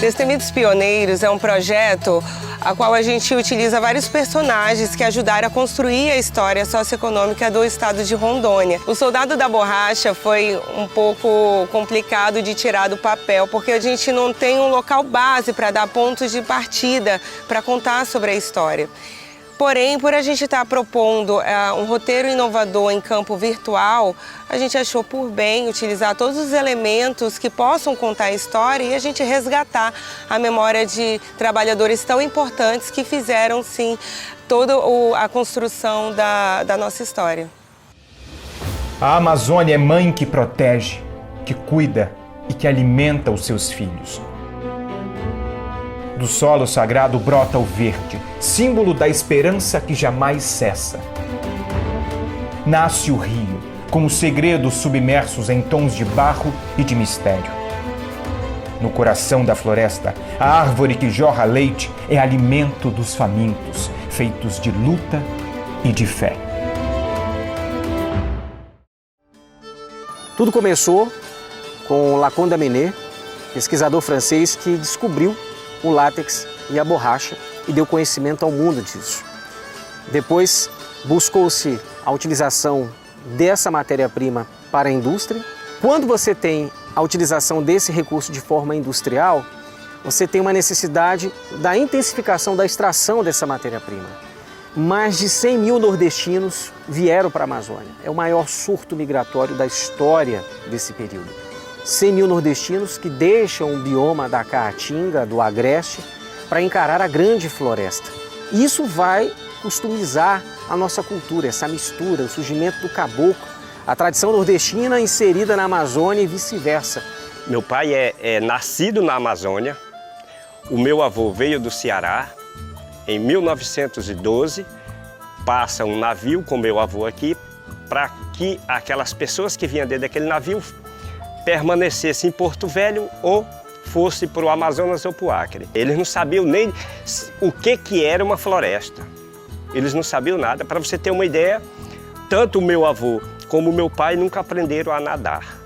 Destemidos Pioneiros é um projeto a qual a gente utiliza vários personagens que ajudaram a construir a história socioeconômica do estado de Rondônia. O Soldado da Borracha foi um pouco complicado de tirar do papel, porque a gente não tem um local base para dar pontos de partida para contar sobre a história. Porém, por a gente estar propondo um roteiro inovador em campo virtual, a gente achou por bem utilizar todos os elementos que possam contar a história e a gente resgatar a memória de trabalhadores tão importantes que fizeram, sim, toda a construção da nossa história. A Amazônia é mãe que protege, que cuida e que alimenta os seus filhos. Do solo sagrado brota o verde, símbolo da esperança que jamais cessa. Nasce o rio, com os segredos submersos em tons de barro e de mistério. No coração da floresta, a árvore que jorra leite é alimento dos famintos, feitos de luta e de fé. Tudo começou com Lacondamine, pesquisador francês que descobriu o látex e a borracha e deu conhecimento ao mundo disso. Depois buscou-se a utilização dessa matéria-prima para a indústria. Quando você tem a utilização desse recurso de forma industrial, você tem uma necessidade da intensificação da extração dessa matéria-prima. Mais de 100 mil nordestinos vieram para a Amazônia. É o maior surto migratório da história desse período. 100 mil nordestinos que deixam o bioma da Caatinga, do Agreste, para encarar a grande floresta. E isso vai customizar a nossa cultura, essa mistura, o surgimento do caboclo, a tradição nordestina inserida na Amazônia e vice-versa. Meu pai é nascido na Amazônia, o meu avô veio do Ceará. Em 1912, passa um navio com meu avô aqui para que aquelas pessoas que vinham dentro daquele navio permanecesse em Porto Velho ou fosse para o Amazonas ou para o Acre. Eles não sabiam nem o que era uma floresta. Eles não sabiam nada. Para você ter uma ideia, tanto o meu avô como o meu pai nunca aprenderam a nadar.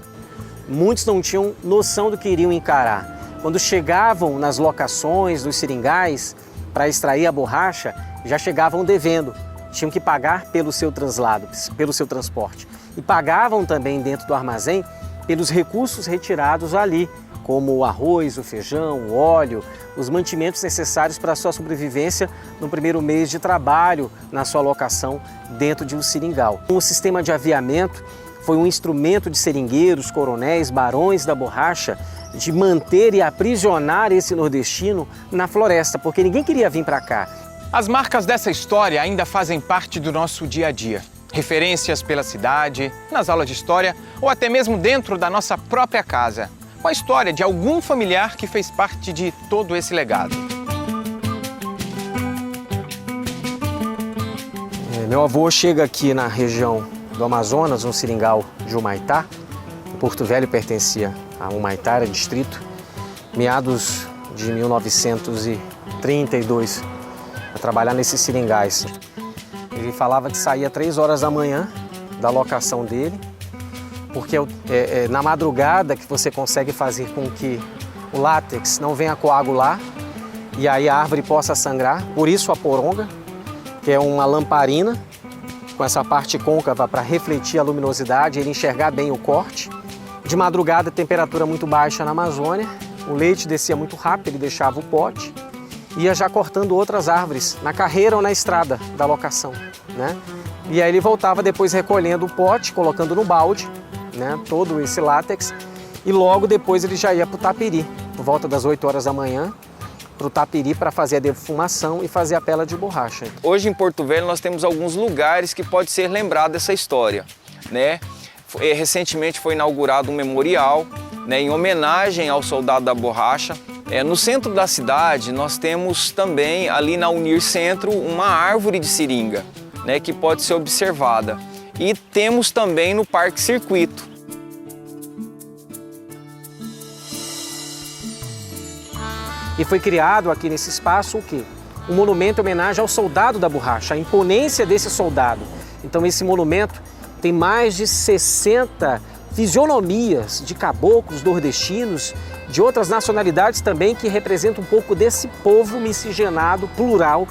Muitos não tinham noção do que iriam encarar. Quando chegavam nas locações, nos seringais, para extrair a borracha, já chegavam devendo. Tinham que pagar pelo seu translado, pelo seu transporte. E pagavam também dentro do armazém pelos recursos retirados ali, como o arroz, o feijão, o óleo, os mantimentos necessários para a sua sobrevivência no primeiro mês de trabalho na sua locação dentro de um seringal. O sistema de aviamento foi um instrumento de seringueiros, coronéis, barões da borracha, de manter e aprisionar esse nordestino na floresta, porque ninguém queria vir para cá. As marcas dessa história ainda fazem parte do nosso dia a dia. Referências pela cidade, nas aulas de história ou até mesmo dentro da nossa própria casa, com a história de algum familiar que fez parte de todo esse legado. Meu avô chega aqui na região do Amazonas, no seringal de Humaitá. Porto Velho pertencia a Humaitá, era distrito, meados de 1932, a trabalhar nesses seringais. Ele falava que saía 3 horas da manhã da locação dele, porque é na madrugada que você consegue fazer com que o látex não venha coagular e aí a árvore possa sangrar. Por isso a poronga, que é uma lamparina com essa parte côncava para refletir a luminosidade e ele enxergar bem o corte. De madrugada, temperatura muito baixa na Amazônia, o leite descia muito rápido, ele deixava o pote, ia já cortando outras árvores, na carreira ou na estrada da locação, né? E aí ele voltava depois recolhendo o pote, colocando no balde, né, todo esse látex, e logo depois ele já ia para o tapiri, por volta das 8 horas da manhã, para o tapiri para fazer a defumação e fazer a pela de borracha. Hoje em Porto Velho nós temos alguns lugares que pode ser lembrado dessa história, né? Recentemente foi inaugurado um memorial, né, em homenagem ao Soldado da Borracha. No centro da cidade nós temos também, ali na Unir Centro, uma árvore de seringa, né, que pode ser observada. E temos também no Parque Circuito. E foi criado aqui nesse espaço o quê? Um monumento em homenagem ao Soldado da Borracha, a imponência desse soldado. Então esse monumento tem mais de 60 fisionomias de caboclos nordestinos, de outras nacionalidades também, que representam um pouco desse povo miscigenado, plural,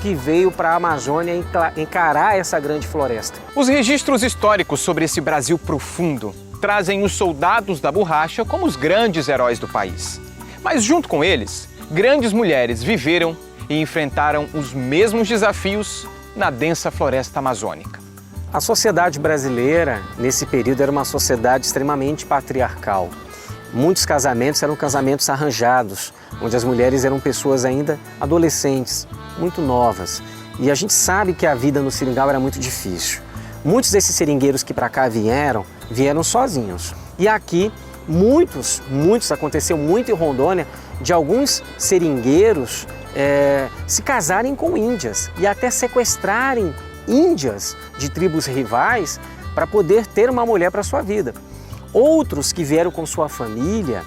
que veio para a Amazônia encarar essa grande floresta. Os registros históricos sobre esse Brasil profundo trazem os soldados da borracha como os grandes heróis do país. Mas junto com eles, grandes mulheres viveram e enfrentaram os mesmos desafios na densa floresta amazônica. A sociedade brasileira, nesse período, era uma sociedade extremamente patriarcal. Muitos casamentos eram casamentos arranjados, onde as mulheres eram pessoas ainda adolescentes, muito novas. E a gente sabe que a vida no seringal era muito difícil. Muitos desses seringueiros que para cá vieram sozinhos. E aqui, muitos, aconteceu muito em Rondônia, de alguns seringueiros se casarem com índias e até sequestrarem índias de tribos rivais para poder ter uma mulher para sua vida. Outros que vieram com sua família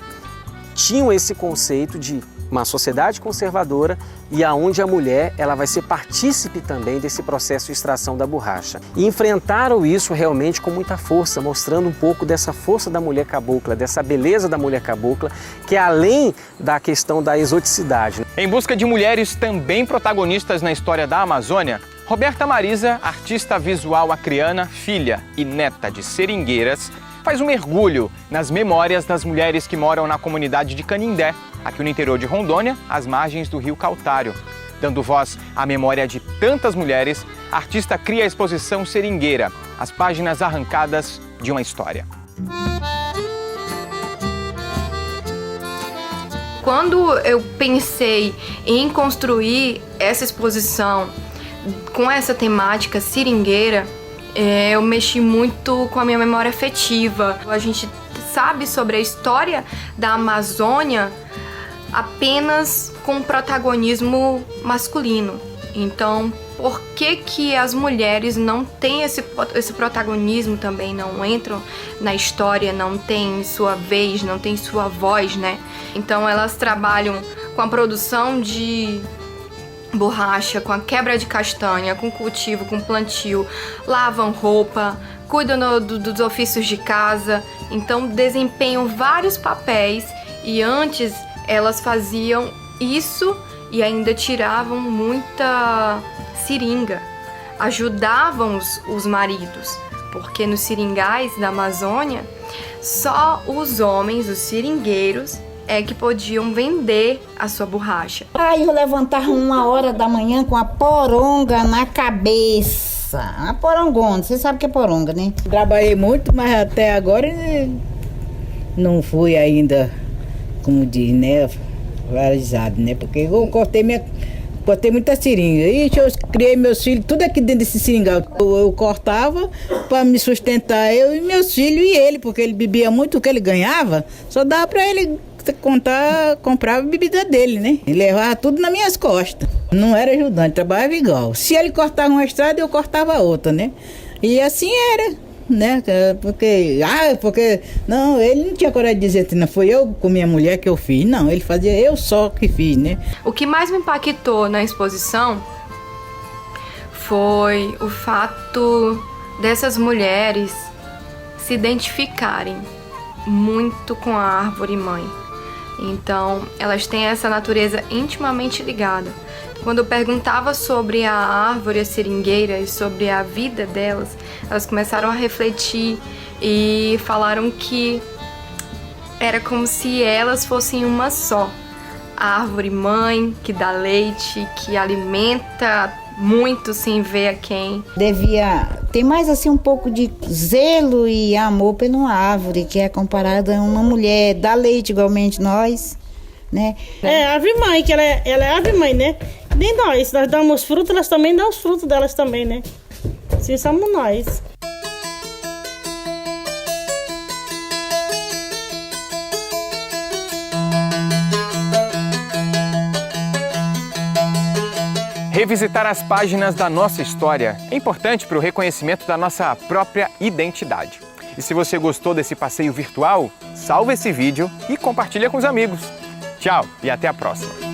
tinham esse conceito de uma sociedade conservadora e aonde a mulher ela vai ser partícipe também desse processo de extração da borracha. E enfrentaram isso realmente com muita força, mostrando um pouco dessa força da mulher cabocla, dessa beleza da mulher cabocla, que é além da questão da exoticidade. Em busca de mulheres também protagonistas na história da Amazônia, Roberta Marisa, artista visual acreana, filha e neta de seringueiras, faz um mergulho nas memórias das mulheres que moram na comunidade de Canindé, aqui no interior de Rondônia, às margens do rio Cautário. Dando voz à memória de tantas mulheres, a artista cria a exposição Seringueira, as páginas arrancadas de uma história. Quando eu pensei em construir essa exposição com essa temática seringueira, eu mexi muito com a minha memória afetiva. A gente sabe sobre a história da Amazônia apenas com protagonismo masculino. Então, por que as mulheres não têm esse protagonismo também, não entram na história, não têm sua vez, não têm sua voz, né? Então, elas trabalham com a produção de borracha, com a quebra de castanha, com cultivo, com plantio, lavam roupa, cuidam dos ofícios de casa, então desempenham vários papéis e antes elas faziam isso e ainda tiravam muita seringa, ajudavam os maridos, porque nos seringais da Amazônia só os homens, os seringueiros, que podiam vender a sua borracha. Aí eu levantava 1h da manhã com a poronga na cabeça. A porongona, você sabe o que é poronga, né? Trabalhei muito, mas até agora não fui ainda, como diz, né, valorizado, né? Porque eu cortei muita seringa. E eu criei meus filhos, tudo aqui dentro desse seringal. Eu cortava para me sustentar, eu e meus filhos e ele, porque ele bebia muito, o que ele ganhava, só dava para ele comprava a bebida dele, né? Ele levava tudo nas minhas costas. Não era ajudante, trabalhava igual. Se ele cortava uma estrada, eu cortava outra, né? E assim era, né? Porque não, ele não tinha coragem de dizer assim, não foi eu com minha mulher que eu fiz. Não, ele fazia eu só que fiz, né? O que mais me impactou na exposição foi o fato dessas mulheres se identificarem muito com a árvore mãe. Então, elas têm essa natureza intimamente ligada. Quando eu perguntava sobre a árvore, a seringueira e sobre a vida delas, elas começaram a refletir e falaram que era como se elas fossem uma só. A árvore mãe, que dá leite, que alimenta muito sem ver a quem. Devia ter mais assim um pouco de zelo e amor por uma árvore que é comparada a uma mulher, dá leite igualmente nós, né? É árvore mãe, que ela é árvore mãe, né? Nem nós damos frutos, elas também dão os frutos delas também, né? Assim somos nós. Revisitar as páginas da nossa história é importante para o reconhecimento da nossa própria identidade. E se você gostou desse passeio virtual, salva esse vídeo e compartilha com os amigos. Tchau e até a próxima!